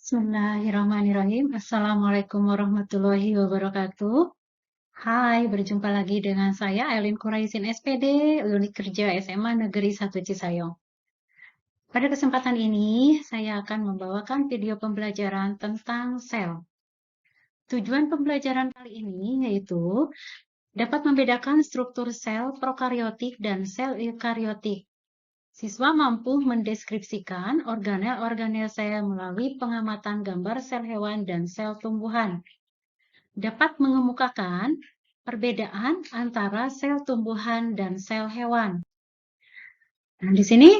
Bismillahirrahmanirrahim. Assalamualaikum warahmatullahi wabarakatuh. Hai, berjumpa lagi dengan saya Elin Kuraisin SPD, Unit Kerja SMA Negeri 1 Cisayong. Pada kesempatan ini, saya akan membawakan video pembelajaran tentang sel. Tujuan pembelajaran kali ini yaitu dapat membedakan struktur sel prokariotik dan sel eukariotik. Siswa mampu mendeskripsikan organel-organel sel melalui pengamatan gambar sel hewan dan sel tumbuhan. Dapat mengemukakan perbedaan antara sel tumbuhan dan sel hewan. Nah, di sini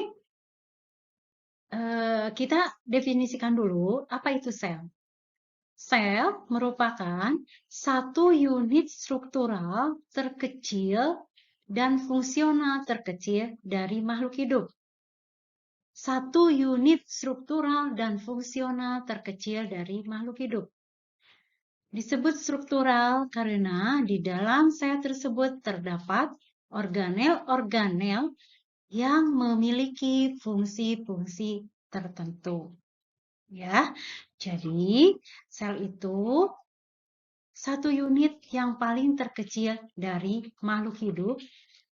kita definisikan dulu apa itu sel. Sel merupakan satu unit struktural terkecil dan fungsional terkecil dari makhluk hidup. Satu unit struktural dan fungsional terkecil dari makhluk hidup. Disebut struktural karena di dalam sel tersebut terdapat organel-organel yang memiliki fungsi-fungsi tertentu. Ya, jadi sel itu satu unit yang paling terkecil dari makhluk hidup,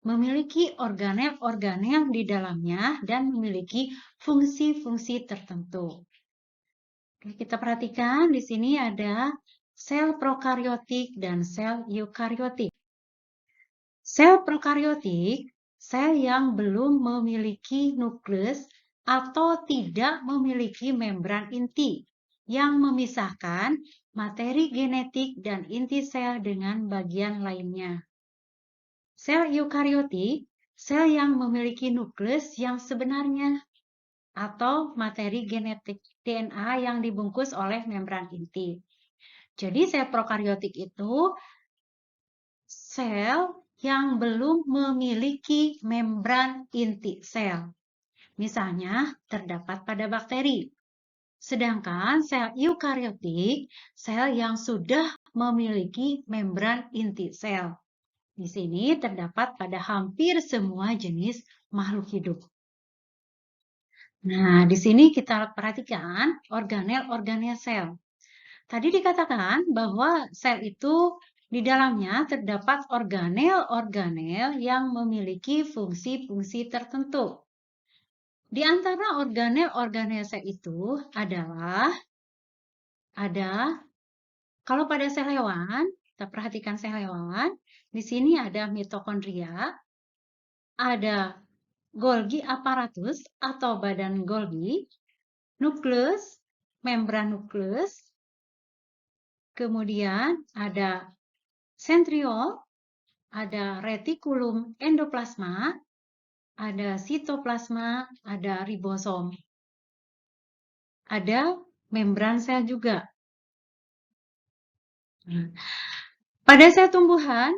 memiliki organel-organel di dalamnya dan memiliki fungsi-fungsi tertentu. Oke, kita perhatikan di sini ada sel prokariotik dan sel eukariotik. Sel prokariotik, sel yang belum memiliki nukleus atau tidak memiliki membran inti yang memisahkan materi genetik dan inti sel dengan bagian lainnya. Sel eukariotik, sel yang memiliki nukleus yang sebenarnya atau materi genetik DNA yang dibungkus oleh membran inti. Jadi sel prokariotik itu sel yang belum memiliki membran inti sel. Misalnya terdapat pada bakteri. Sedangkan sel eukariotik, sel yang sudah memiliki membran inti sel. Di sini terdapat pada hampir semua jenis makhluk hidup. Nah, di sini kita perhatikan organel-organel sel. Tadi dikatakan bahwa sel itu di dalamnya terdapat organel-organel yang memiliki fungsi-fungsi tertentu. Di antara organel-organel sel itu adalah kalau pada sel hewan, kita perhatikan sel hewan, di sini ada mitokondria, ada Golgi apparatus atau badan Golgi, nukleus, membran nukleus, kemudian ada sentriol, ada retikulum endoplasma, ada sitoplasma, ada ribosom. Ada membran sel juga. Pada sel tumbuhan,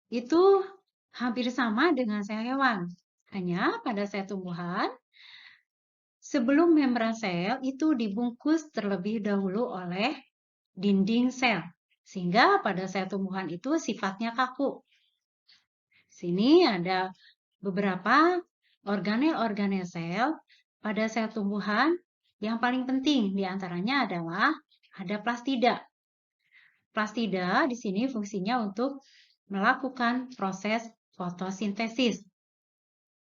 itu hampir sama dengan sel hewan. Hanya pada sel tumbuhan, sebelum membran sel itu dibungkus terlebih dahulu oleh dinding sel. Sehingga pada sel tumbuhan itu sifatnya kaku. Sini ada beberapa organel-organel sel pada sel tumbuhan. Yang paling penting diantaranya adalah ada plastida. Plastida di sini fungsinya untuk melakukan proses fotosintesis.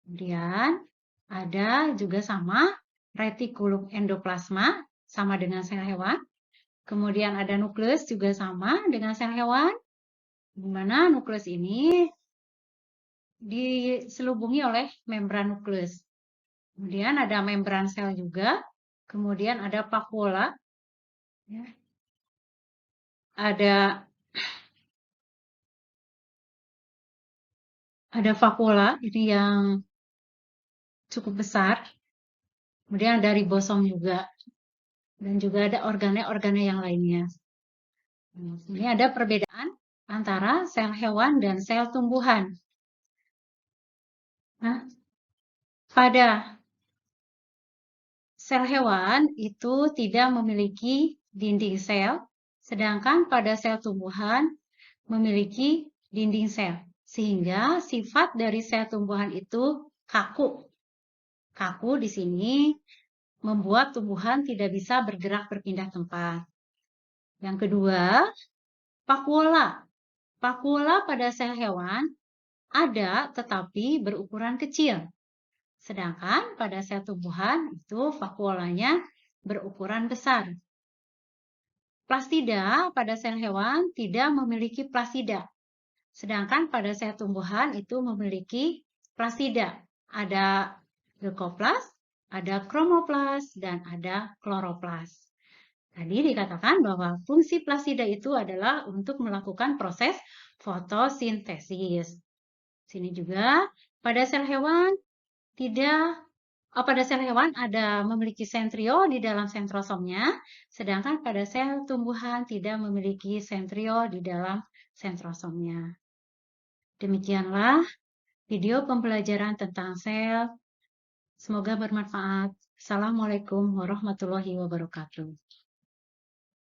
Kemudian ada juga sama retikulum endoplasma, sama dengan sel hewan. Kemudian ada nukleus juga sama dengan sel hewan, di mana nukleus ini diselubungi oleh membran nukleus. Kemudian ada membran sel juga. Kemudian ada vakuola. Ya. Ada vakuola ini yang cukup besar. Kemudian ada ribosom juga. Dan juga ada organel-organel yang lainnya. Ini ada perbedaan antara sel hewan dan sel tumbuhan. Nah, pada sel hewan itu tidak memiliki dinding sel, sedangkan pada sel tumbuhan memiliki dinding sel. Sehingga sifat dari sel tumbuhan itu kaku. Kaku di sini membuat tumbuhan tidak bisa bergerak berpindah tempat. Yang kedua, vakuola. Vakuola pada sel hewan ada tetapi berukuran kecil. Sedangkan pada sel tumbuhan itu vakuolanya berukuran besar. Plastida pada sel hewan tidak memiliki plasida. Sedangkan pada sel tumbuhan itu memiliki plasida. Ada leukoplas, ada kromoplas, dan ada kloroplas. Tadi dikatakan bahwa fungsi plasida itu adalah untuk melakukan proses fotosintesis. Sini juga pada sel hewan ada memiliki sentrio di dalam sentrosomnya, sedangkan pada sel tumbuhan tidak memiliki sentrio di dalam sentrosomnya. Demikianlah video pembelajaran tentang sel. Semoga bermanfaat. Assalamualaikum warahmatullahi wabarakatuh.